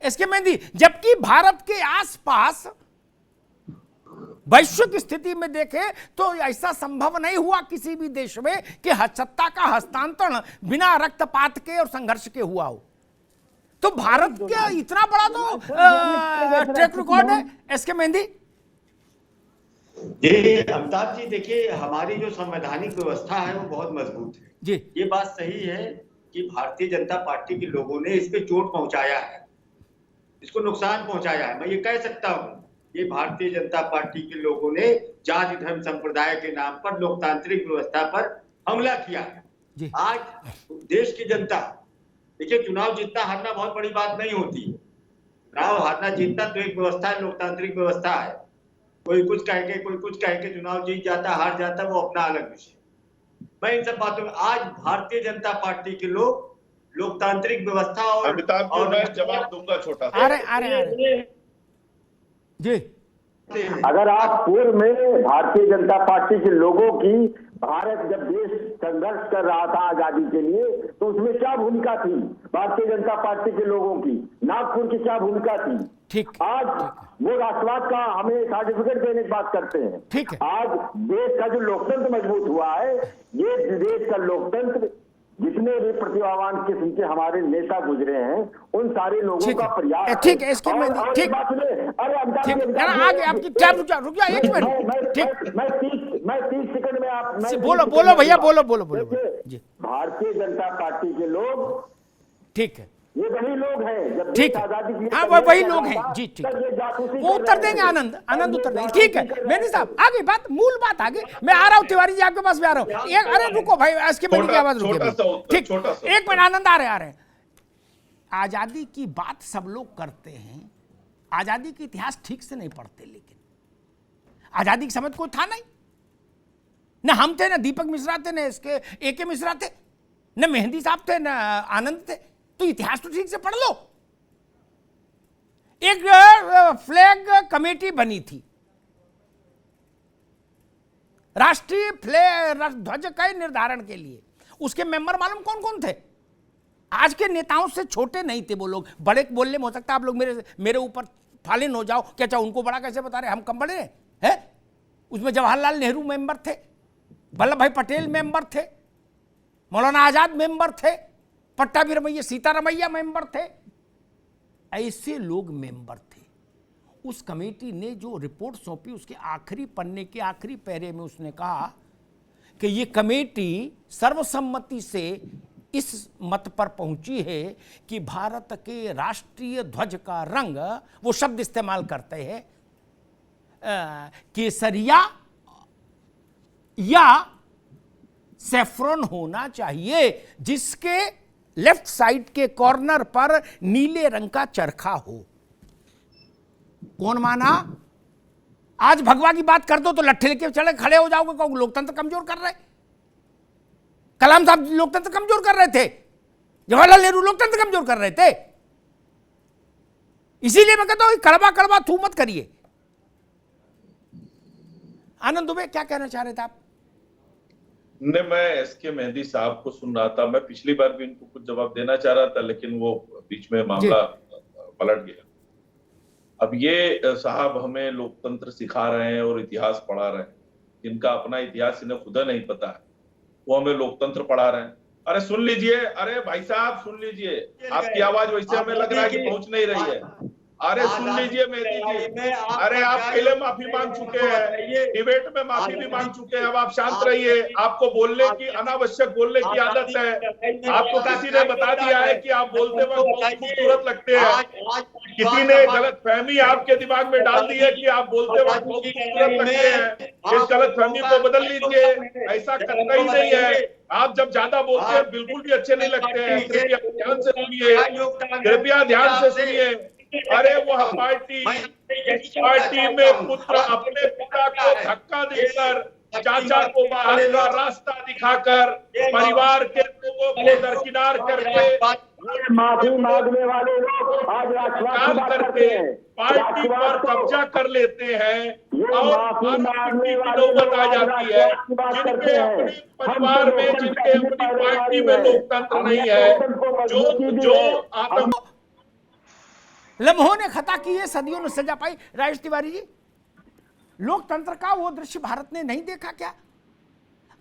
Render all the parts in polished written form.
SK mehndi, जबकि भारत के आसपास वैश्विक स्थिति में देखें तो ऐसा संभव नहीं हुआ किसी भी देश में कि सत्ता का हस्तांतरण बिना रक्तपात के और संघर्ष के हुआ हो। तो भारत का इतना बड़ा तो ट्रैक रिकॉर्ड है एसके मेहंदी। जी अमिताभ जी, देखिए हमारी जो संवैधानिक व्यवस्था है वो बहुत मजबूत है जी। ये बात सही है कि भारतीय जनता पार्टी के लोगों ने इस पे चोट पहुंचाया है, इसको नुकसान पहुंचाया है। मैं ये कह सकता हूँ ये भारतीय जनता पार्टी के लोगों ने जाति धर्म संप्रदाय के नाम पर लोकतांत्रिक व्यवस्था पर हमला किया है। आज देश की जनता, देखिए चुनाव जीतना हारना बहुत बड़ी बात नहीं होती है। चुनाव हारना जीतना तो एक व्यवस्था है, लोकतांत्रिक व्यवस्था है। कोई कुछ कह के कोई कुछ कह के चुनाव जीत जाता हार जाता, वो अपना अलग विषय। मैं इन सब बातों में आज भारतीय जनता पार्टी के लोग लोकतांत्रिक व्यवस्था और अमिताभ जी मैं जवाब दूंगा छोटा सा। अरे जी, अगर आप पूर्व में भारतीय जनता पार्टी के लोगों की, भारत जब देश संघर्ष कर रहा था आजादी के लिए, तो उसमें क्या भूमिका थी भारतीय जनता पार्टी के लोगों की, नागपुर की क्या भूमिका थी? ठीक। आज वो राष्ट्रवाद का हमें सर्टिफिकेट देने की बात करते हैं। ठीक है। आज देश का जो लोकतंत्र मजबूत हुआ है, ये देश का लोकतंत्र जितने भी प्रतिभावान किस्म के हमारे नेता गुजरे हैं, उन सारे लोगों का प्रयास। ठीक है, इसके में ठीक। अरे आगे आपकी क्या रुक जा एक मिनट। ठीक, मैं 30 सेकंड में आप बोलो भैया, बोलो। जी, भारतीय जनता पार्टी के लोग, ठीक है, ये वही लोग हैं जब ठीक है, हाँ वही लोग हैं जी। ठीक, वो उत्तर देंगे, आनंद उत्तर देंगे। ठीक है मेहंदी साहब, आगे बात, मूल बात आगे। मैं आ रहा हूँ तिवारी जी, आपके पास भी आ रहा हूँ। अरे रुको भाई, इसके मेहंदी की आवाज रुके। ठीक, एक मिनट, आनंद आ रहे हैं। आजादी की बात सब लोग करते हैं, आजादी का इतिहास ठीक से नहीं पढ़ते। लेकिन आजादी के समय कोई था नहीं, न हम थे, न दीपक मिश्रा थे, न इसके एके मिश्रा थे, न मेहंदी साहब थे, न आनंद थे। तो इतिहास तो ठीक से पढ़ लो। एक फ्लैग कमेटी बनी थी, राष्ट्रीय ध्वज के निर्धारण के लिए। उसके मेंबर मालूम कौन कौन थे? आज के नेताओं से छोटे नहीं थे वो लोग। बड़े बोलने में हो सकता है आप लोग मेरे ऊपर फालिन हो जाओ कि अच्छा उनको बड़ा कैसे बता रहे, हम कम बड़े हैं। उसमें जवाहरलाल नेहरू मेंबर थे, वल्लभ भाई पटेल मेंबर थे, मौलाना आजाद मेंबर थे, पट्टाभी रमैया, सीतारमैया मेंबर थे। ऐसे लोग मेंबर थे। उस कमेटी ने जो रिपोर्ट सौंपी, उसके आखिरी पन्ने के आखिरी पैरे में उसने कहा कि ये कमेटी सर्वसम्मति से इस मत पर पहुंची है कि भारत के राष्ट्रीय ध्वज का रंग, वो शब्द इस्तेमाल करते हैं, केसरिया या सैफ्रॉन होना चाहिए, जिसके लेफ्ट साइड के कॉर्नर पर नीले रंग का चरखा हो। कौन माना? आज भगवा की बात कर दो तो लट्ठे लेके चले खड़े हो जाओगे, कहो लोकतंत्र कमजोर कर रहे। कलाम साहब लोकतंत्र कमजोर कर रहे थे, जवाहरलाल नेहरू लोकतंत्र कमजोर कर रहे थे। इसीलिए मैं कहता हूं कड़वा कड़वा थू मत करिए। आनंद दुबे क्या कहना चाह रहे थे आप? ने मैं एसके मेहंदी साहब को सुन रहा था। मैं पिछली बार भी इनको कुछ जवाब देना चाह रहा था, लेकिन वो बीच में मामला पलट गया। अब ये साहब हमें लोकतंत्र सिखा रहे हैं और इतिहास पढ़ा रहे हैं, जिनका अपना इतिहास इन्हें खुदा नहीं पता है, वो हमें लोकतंत्र पढ़ा रहे हैं। अरे सुन लीजिए, अरे भाई साहब सुन लीजिए, आपकी आवाज वैसे हमें लग रहा है कि पहुंच नहीं रही है। अरे सुन लीजिए मेहंदी जी, अरे आप पहले माफी मांग चुके हैं, डिबेट में माफी भी मांग चुके हैं, अब आप शांत रहिए। आपको बोलने की, अनावश्यक बोलने की आदत है। आपको किसी ने बता दिया है कि आप बोलते वक्त बहुत खूबसूरत लगते हैं। किसी ने गलत फहमी आपके दिमाग में डाल दी है कि आप बोलते वक्त बहुत खूबसूरत लगते हैं। इस गलत फहमी को बदल लीजिए, ऐसा करना ही नहीं है। आप जब ज्यादा बोलते हैं बिल्कुल भी अच्छे नहीं लगते हैं। कृपया ध्यान से सुनिए, कृपया ध्यान से सुनिए। अरे वह पार्टी में पुत्र अपने पिता को धक्का देकर, चाचा को बाहर का रास्ता दिखाकर, परिवार के लोगों को दरकिनार करके, माफी मांगने वाले लोग आज काम करके पार्टी पर कब्जा कर लेते हैं और नौबत आ जाती है। जिनके अपने परिवार में, जिनके अपनी पार्टी में लोकतंत्र नहीं है, जो आतंक लम्हों ने खता की है, सदियों ने सजा पाई। राजेश तिवारी जी, लोकतंत्र का वो दृश्य भारत ने नहीं देखा क्या?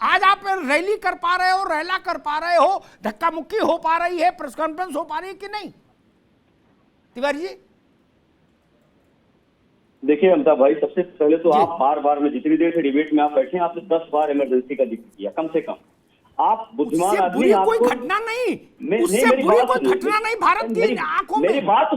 आज आप रैली कर पा रहे हो, रैला कर पा रहे हो, धक्का मुक्की हो पा रही है, प्रेस कॉन्फ्रेंस हो पा रही है कि नहीं? तिवारी जी देखिए अमिताभ भाई, सबसे पहले तो आप बार बार में जितनी देर से डिबेट में आप बैठे हैं, आपने 10 बार इमरजेंसी का जिक्र किया कम से कम। आप बुद्धिमान आदमी, कोई घटना नहीं, उससे बुरी कोई घटना नहीं भारत की आंखों में। मेरी बात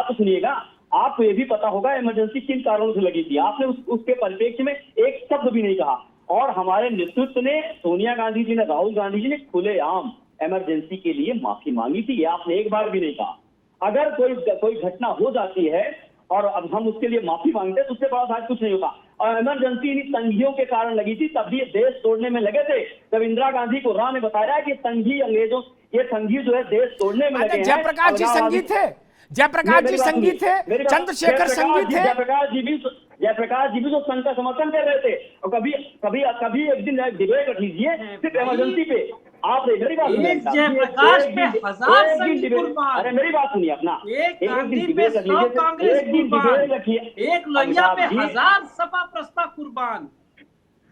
तो सुनिएगा। आपको ये भी पता होगा इमरजेंसी किन कारणों से लगी थी। आपने उसके परिप्रेक्ष्य में एक शब्द भी नहीं कहा। और हमारे नेतृत्व ने, सोनिया गांधी जी ने, राहुल गांधी जी ने खुलेआम इमरजेंसी के लिए माफी मांगी थी। ये आपने एक बार भी नहीं कहा। अगर कोई घटना हो जाती है और अब हम उसके लिए माफी मांगते हैं तो उसके बाद आज कुछ नहीं होगा। और इमरजेंसी इन संघियों के कारण लगी थी, तब ये देश तोड़ने में लगे थे। जब इंदिरा गांधी को राह ने बताया कि संघी अंग्रेजों, ये संघी जो है देश तोड़ने में लगे हैं। जयप्रकाश जी संघी थे, जयप्रकाश जी संघी थे, चंद्रशेखर संघी थे। जयप्रकाश जी भी तो संघ का समर्थन कर रहे थे। और कभी एक दिन डिबेट रख लीजिए सिर्फ इमरजेंसी पे। आप मेरी बात सुनिए, जयप्रकाश पे हजार संघी कुर्बान। अरे मेरी बात सुनिए अपना, एक गांधी पे 100 कांग्रेस कुर्बान, एक लोहिया पे 1000 सपा प्रस्ताव कुर्बान।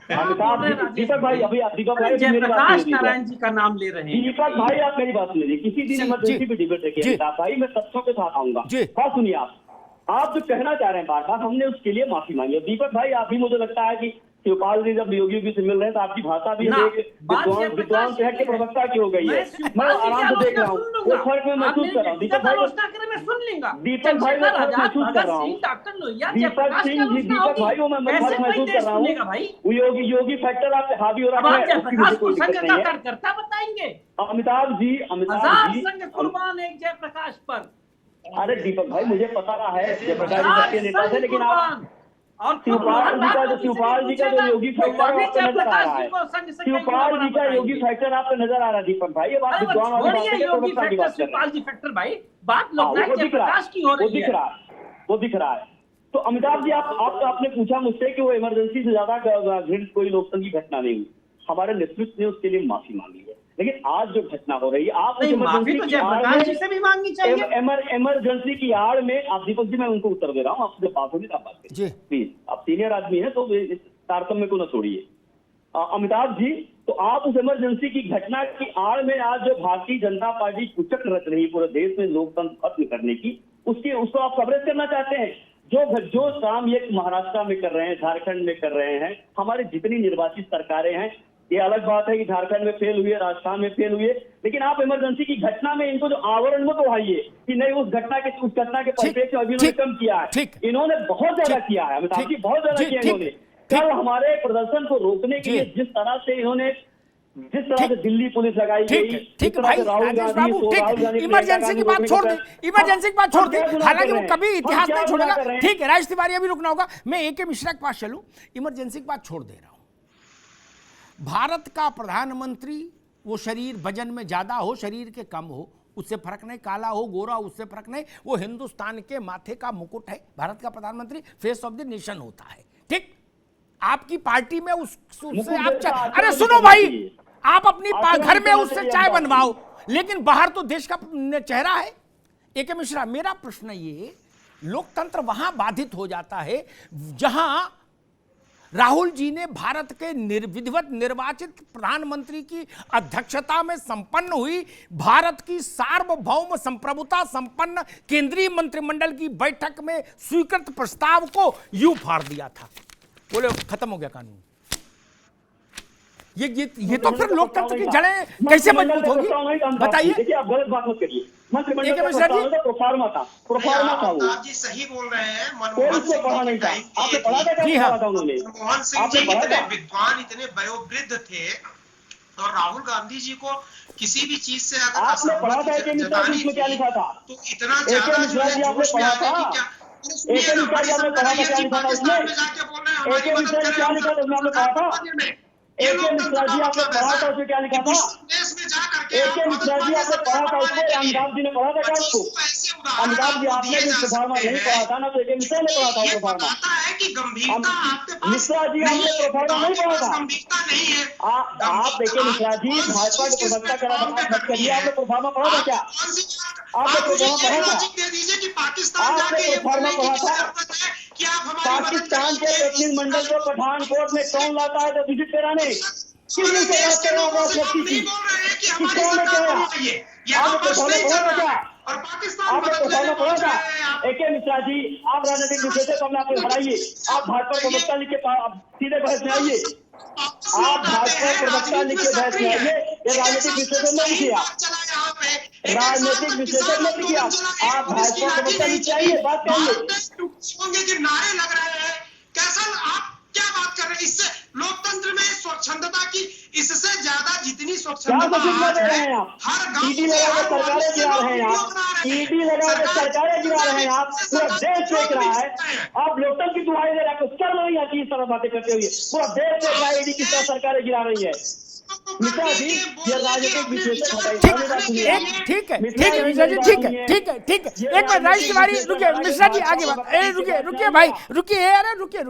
दीपक भाई, अभी आप दीपक भाई जयप्रकाश नारायण जी का नाम ले रहे हैं। दीपक भाई आप मेरी बात सुनिए। किसी दिन इमरजेंसी पे डिबेट रखिए भाई, मैं तथ्यों के साथ आऊंगा। बात सुनिए, आप जो कहना चाह रहे हैं बार बार, हमने उसके लिए माफी मांगी। दीपक भाई, आप भी मुझे लगता है कि शिवपाल जी जब योगी जी से मिल रहे हैं तो आपकी भाषा भी विद्वान शहर के प्रवक्ता की हो गई है। मैं आराम से देख रहा हूँ, वो फर्क में महसूस कर रहा हूँ। दीपक भाई, दीपक भाई मैं फर्क महसूस कर रहा हूँ। दीपक सिंह जी, दीपक भाई, वो मैं फर्क महसूस कर रहा हूँ। योगी फैक्टर आप हावी हो रहा है, बताएंगे अमिताभ जी। कुर्बान एक जयप्रकाश पर। अरे दीपक भाई, मुझे पता है जयप्रकाश जी के नेता थे, लेकिन आप शिवपाल जी का जो योगी फैक्टर आपको नजर आ रहा है, शिवपाल जी का योगी फैक्टर आपको नजर आ रहा है दीपक भाई। ये बात विद्वान वाली बात है, प्रवक्ता की बात कर रहे हैं। बात जयप्रकाश की हो रही है, वो दिख रहा है। तो अमिताभ जी, आपने पूछा मुझसे कि वो इमरजेंसी से ज्यादा घृणित कोई लोकतंत्र की घटना नहीं हुई। हमारे नेतृत्व ने उसके लिए माफी मांगी है। लेकिन आज जो घटना हो रही है, आप माफी तो जयप्रकाश जी से भी मांगनी चाहिए। इमरजेंसी की आड़ में आप, दीपक जी मैं उनको उत्तर दे रहा हूँ, आपसे बात होगी आप बात करिए प्लीज। आप सीनियर आदमी हैं तो इस तारतम्य को न छोड़िए। अमिताभ जी, तो आप उस इमरजेंसी की घटना की आड़ में आज जो भारतीय जनता पार्टी कुचक रच रही पूरे देश में लोकतंत्र खत्म करने की, उसको आप कवरेज करना चाहते हैं। जो काम ये महाराष्ट्र में कर रहे हैं, झारखंड में कर रहे हैं, हमारे जितनी निर्वाचित सरकारें हैं, ये अलग बात है कि झारखंड में फेल हुई है, राजस्थान में फेल हुई है, लेकिन आप इमरजेंसी की घटना में इनको जो आवरण मत उड़ाइए कि नहीं उस घटना के परिप्रेक्ष्य में अभी उन्होंने कम किया है। इन्होंने बहुत ज्यादा किया है अमिताभ जी, बहुत ज्यादा किया इन्होंने। कल हमारे प्रदर्शन को रोकने के लिए जिस तरह से दिल्ली पुलिस लगाई गई, ठीक है भाई राजेश बाबू, ठीक, इमरजेंसी की बात छोड़ दे, हालांकि वो कभी इतिहास नहीं छोड़ेगा। ठीक है राजेश तिवारी, अभी रुकना होगा। मैं ए के मिश्रा के पास चलूं, इमरजेंसी की बात छोड़ दे रहा हूं। भारत का प्रधानमंत्री, वो शरीर वजन में ज्यादा हो, शरीर के कम हो, उससे फर्क नहीं, काला हो गोरा उससे फर्क नहीं, वो हिंदुस्तान के माथे का मुकुट है। भारत का प्रधानमंत्री फेस ऑफ द नेशन होता है। ठीक, आपकी पार्टी में उससे आप अरे सुनो भाई, आप अपनी घर में उससे चाय बनवाओ, लेकिन बाहर तो देश का चेहरा है। ए के मिश्रा, मेरा प्रश्न ये, लोकतंत्र वहां बाधित हो जाता है जहां राहुल जी ने भारत के विधिवत निर्वाचित प्रधानमंत्री की अध्यक्षता में संपन्न हुई भारत की सार्वभौम संप्रभुता संपन्न केंद्रीय मंत्रिमंडल की बैठक में स्वीकृत प्रस्ताव को यूं फाड़ दिया था। बोले खत्म हो गया कानून। ये तो फिर लोकतंत्र की जड़ें कैसे मजबूत होगी, बताइए। देखिए आप गलत बात मत करिए। प्रोफार्मा था वो। आप जी सही बोल रहे हैं। मनमोहन सिंह उन्होंने मनमोहन सिंह जी इतने विद्वान, इतने वयोवृद्ध थे, और राहुल गांधी जी को किसी भी चीज से अगर असहमति जतानी थी तो इतना ज्यादा जो है जोश में आ गए कि क्या पाकिस्तान में जाके बोल रहे हैं हमारी मदद करें। एक मिश्रा जी आपने पढ़ा था उसमें क्या लिखा था? एक मिश्रा जी आपने पढ़ा था उसमें, अमिताभ जी ने पढ़ा था क्या उसको? अमिताभ जी आपने भी प्रोफार्मा नहीं पढ़ा था ना, तो एक मिश्रा ने पढ़ा था प्रोफार्मा। मिश्रा जी आपने प्रोफार्मा नहीं पढ़ा था? आप देखिए मिश्रा जी, भाजपा के प्रवक्ता करा मत करिए, आपने प्रोफार्मा पढ़ा था क्या? आपने प्रोफार्मा पढ़ा था? जाके ये बोलने की जरूरत है कि आप हमारी पाकिस्तान के प्रतिनिधि मंडल को पठानकोट में कौन लाता है तो विजिट कराने? किस मुंह से बात कर रहे हो आप व्यक्ति की? किसको ने कहा? आपको फॉलो करा था? और पाकिस्तान आपको फॉलो करा था? एके मिश्रा जी, आप राजनीतिक विश्लेषक अपने आप को हटाइए। आप भाजपा प्रवक्ता लिख के सीधे बहस में आइए। आप भाजपा प्रवक्ता लिख के बहस में आइए। ये राजनीतिक विश्लेषक नहीं किया, राजनीतिक विश्लेषक नहीं किया। आप भाजपा प्रवक्ता लिख के आइए, बात करिए। के नारे लग रहे हैं, कैसा आप क्या बात कर रहे हैं? इससे लोकतंत्र में स्वच्छंदता की इससे ज्यादा जितनी स्वच्छंदता हर ईडी लगा के सरकारें गिरा रहे हैं आप, ईडी लगा के सरकारें गिरा रहे हैं आप, पूरा देश देख रहा है। आप लोकतंत्र की दुहाई दे रहे हैं, कुछ कर नहीं आती इस तरह बातें करते हुए। पूरा देश देख रहा है ईडी किस तरह सरकारें गिरा रही है। मिश्रा जी, ये राजनीतिक विश्लेषक ठीक है मिश्रा जी, ठीक है। एक बार राइट तिवारी रुकिए, मिश्रा जी आगे बात, रुकिए भाई, रुकिए, अरे रुकिए।